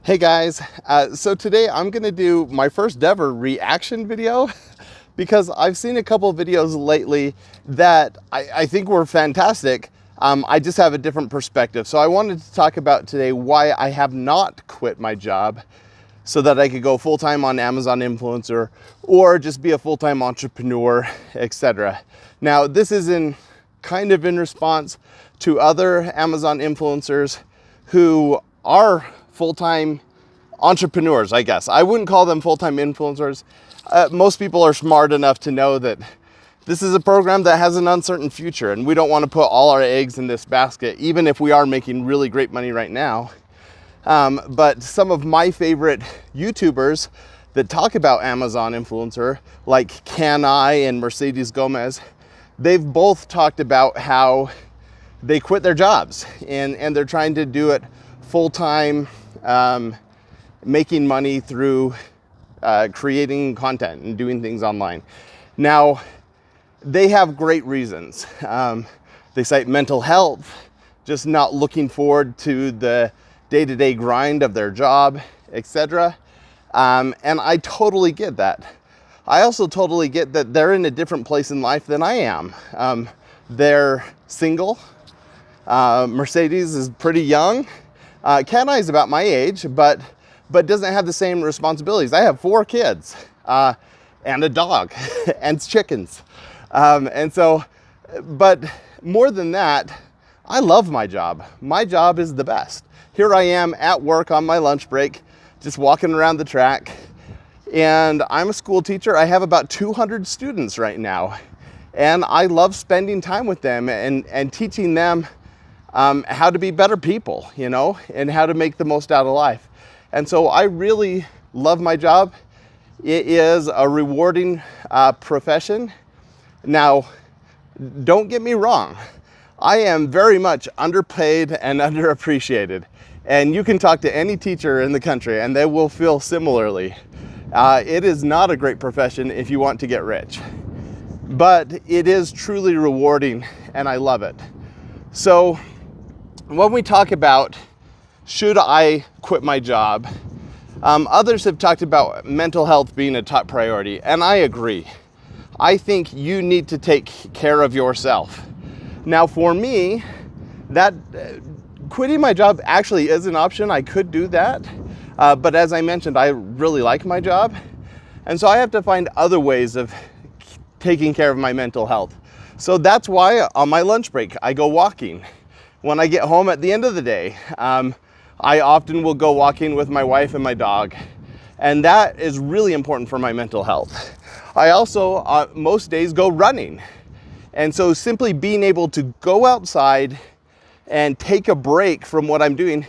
Hey guys, so today I'm gonna do my first ever reaction video because I've seen a couple of videos lately that I think were fantastic. I just have a different perspective. So I wanted to talk about today why I have not quit my job so that I could go full-time on Amazon Influencer or just be a full-time entrepreneur, etc. Now, this is kind of in response to other Amazon influencers who are full-time entrepreneurs, I guess. I wouldn't call them full-time influencers. Most people are smart enough to know that this is a program that has an uncertain future, and we don't want to put all our eggs in this basket, even if we are making really great money right now. But some of my favorite YouTubers that talk about Amazon Influencer, like Can I and Mercedes Gomez, they've both talked about how they quit their jobs and they're trying to do it full-time, making money through creating content and doing things online. Now, they have great reasons. They cite mental health, just not looking forward to the day-to-day grind of their job, etc. And I totally get that. I also totally get that they're in a different place in life than I am. They're single. Mercedes is pretty young. Cat is about my age, but doesn't have the same responsibilities. I have 4 kids and a dog and chickens. But more than that, I love my job. My job is the best. Here I am at work on my lunch break, just walking around the track. And I'm a school teacher. I have about 200 students right now. And I love spending time with them and teaching them how to be better people, and how to make the most out of life. And so I really love my job. It is a rewarding profession. Now, don't get me wrong. I am very much underpaid and underappreciated. And you can talk to any teacher in the country and they will feel similarly. It is not a great profession if you want to get rich. But it is truly rewarding and I love it. So when we talk about should I quit my job, others have talked about mental health being a top priority, and I agree. I think you need to take care of yourself. Now for me, that quitting my job actually is an option. I could do that, but as I mentioned, I really like my job, and so I have to find other ways of taking care of my mental health. So that's why on my lunch break, I go walking. When I get home at the end of the day, I often will go walking with my wife and my dog, and that is really important for my mental health. I also, most days, go running. And so simply being able to go outside and take a break from what I'm doing,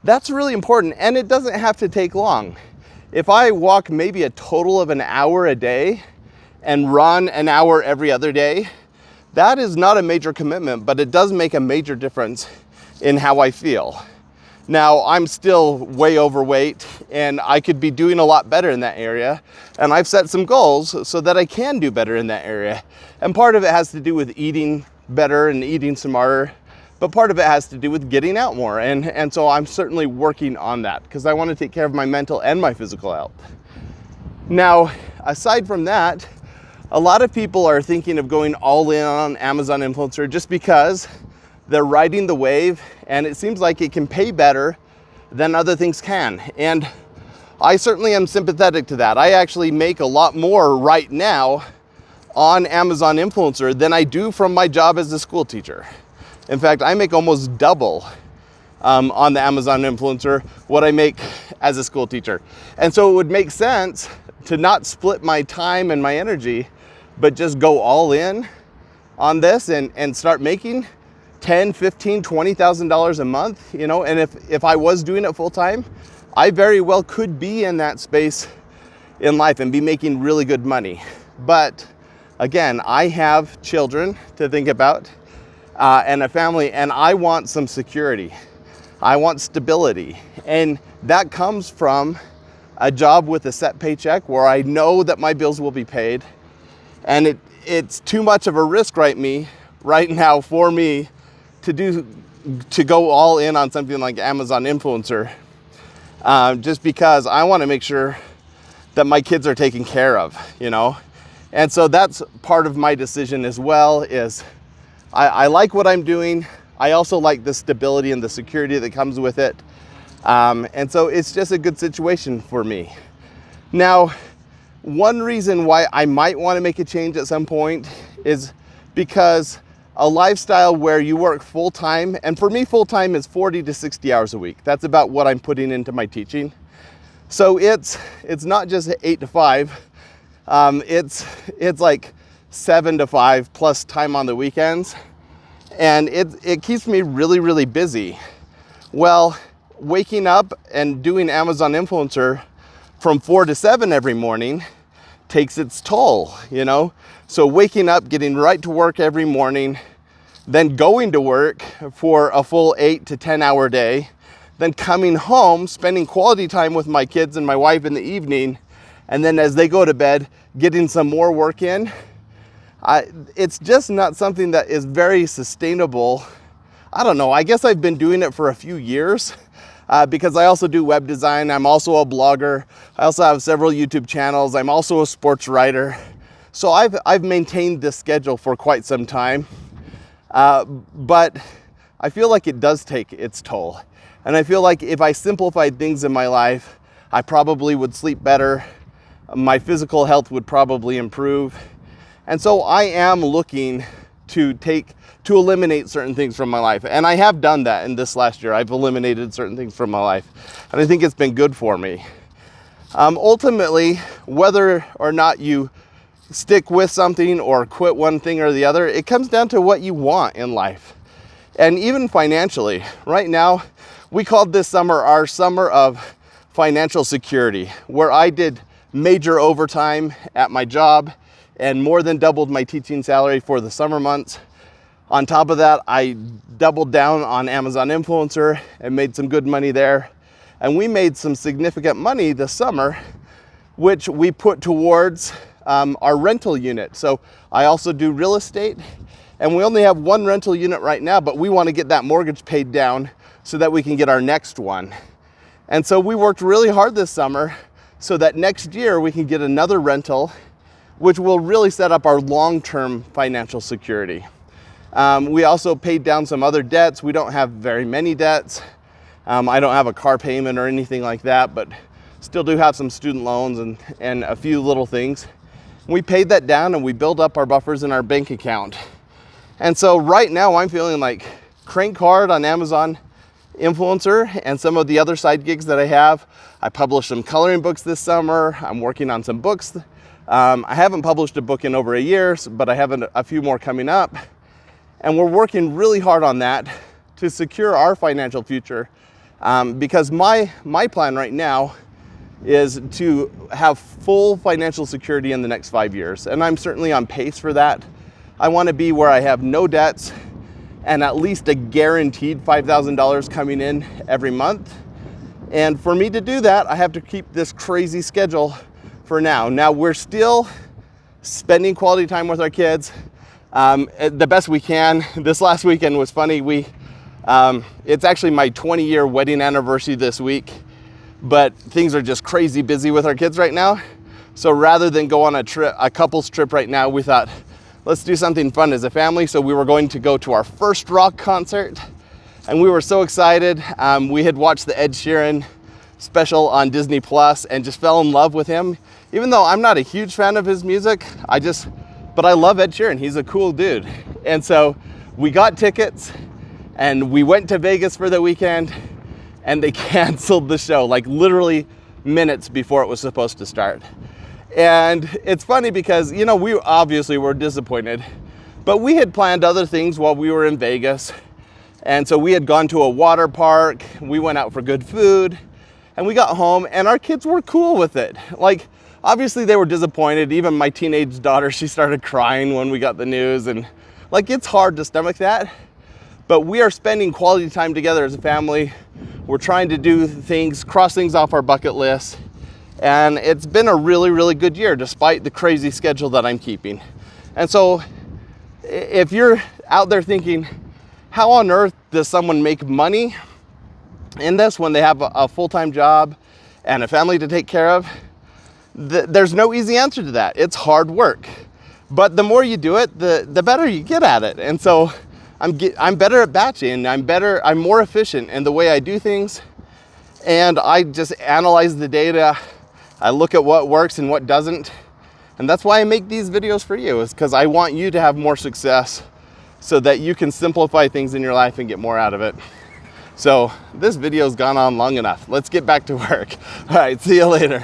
that's really important, and it doesn't have to take long. If I walk maybe a total of an hour a day and run an hour every other day, that is not a major commitment, but it does make a major difference in how I feel. Now, I'm still way overweight and I could be doing a lot better in that area. And I've set some goals so that I can do better in that area. And part of it has to do with eating better and eating smarter, but part of it has to do with getting out more. And so I'm certainly working on that because I want to take care of my mental and my physical health. Now, aside from that, a lot of people are thinking of going all in on Amazon Influencer just because they're riding the wave and it seems like it can pay better than other things can. And I certainly am sympathetic to that. I actually make a lot more right now on Amazon Influencer than I do from my job as a school teacher. In fact, I make almost double on the Amazon Influencer what I make as a school teacher. And so it would make sense to not split my time and my energy, but just go all in on this and start making $10,000, $15,000, $20,000 a month, and if I was doing it full time, I very well could be in that space in life and be making really good money. But again, I have children to think about and a family, and I want some security. I want stability, and that comes from a job with a set paycheck where I know that my bills will be paid. And it's too much of a risk right now for me to go all in on something like Amazon Influencer. just because I want to make sure that my kids are taken care of, you know? And so that's part of my decision as well, is I like what I'm doing. I also like the stability and the security that comes with it. And so it's just a good situation for me. Now, one reason why I might want to make a change at some point is because a lifestyle where you work full-time, and for me full-time is 40 to 60 hours a week. That's about what I'm putting into my teaching. So it's not just 8 to 5. It's like 7 to 5 plus time on the weekends. And it keeps me really, really busy. Well, waking up and doing Amazon Influencer from 4 to 7 every morning takes its toll, you know? So waking up, getting right to work every morning, then going to work for a full 8 to 10 hour day, then coming home, spending quality time with my kids and my wife in the evening, and then as they go to bed, getting some more work in. It's just not something that is very sustainable. I don't know, I guess I've been doing it for a few years because I also do web design. I'm also a blogger. I also have several YouTube channels. I'm also a sports writer. So I've maintained this schedule for quite some time, but I feel like it does take its toll. And I feel like if I simplified things in my life, I probably would sleep better. My physical health would probably improve. And so I am looking to eliminate certain things from my life. And I have done that in this last year. I've eliminated certain things from my life. And I think it's been good for me. Ultimately, whether or not you stick with something or quit one thing or the other, it comes down to what you want in life. And even financially, right now, we called this summer our summer of financial security, where I did major overtime at my job and more than doubled my teaching salary for the summer months. On top of that, I doubled down on Amazon Influencer and made some good money there. And we made some significant money this summer, which we put towards our rental unit. So I also do real estate, and we only have one rental unit right now, but we want to get that mortgage paid down so that we can get our next one. And so we worked really hard this summer so that next year we can get another rental, which will really set up our long-term financial security. We also paid down some other debts. We don't have very many debts. I don't have a car payment or anything like that, but still do have some student loans and a few little things. We paid that down and we built up our buffers in our bank account. And so right now I'm feeling like crank hard on Amazon Influencer and some of the other side gigs that I have. I published some coloring books this summer. I'm working on some books. I haven't published a book in over a year, but I have a few more coming up. And we're working really hard on that to secure our financial future. Because my plan right now is to have full financial security in the next 5 years. And I'm certainly on pace for that. I want to be where I have no debts and at least a guaranteed $5,000 coming in every month. And for me to do that, I have to keep this crazy schedule for now. Now we're still spending quality time with our kids the best we can. This last weekend was funny. It's actually my 20-year wedding anniversary this week, but things are just crazy busy with our kids right now. So rather than go on a couple's trip right now, we thought, let's do something fun as a family. So we were going to go to our first rock concert, and we were so excited. We had watched the Ed Sheeran special on Disney Plus and just fell in love with him. Even though I'm not a huge fan of his music, but I love Ed Sheeran. He's a cool dude. And so we got tickets and we went to Vegas for the weekend, and they canceled the show like literally minutes before it was supposed to start. And it's funny because, you know, we obviously were disappointed, but we had planned other things while we were in Vegas. And so we had gone to a water park, we went out for good food, and we got home and our kids were cool with it. Like, obviously they were disappointed. Even my teenage daughter, she started crying when we got the news, and like, it's hard to stomach that. But we are spending quality time together as a family. We're trying to do things, cross things off our bucket list. And it's been a really, really good year despite the crazy schedule that I'm keeping. And so if you're out there thinking, how on earth does someone make money? in this, when they have a full-time job and a family to take care of, there's no easy answer to that. It's hard work. But the more you do it, the better you get at it. And so I'm better at batching. I'm more efficient in the way I do things. And I just analyze the data. I look at what works and what doesn't. And that's why I make these videos for you, is because I want you to have more success so that you can simplify things in your life and get more out of it. So this video's gone on long enough. Let's get back to work. All right, see you later.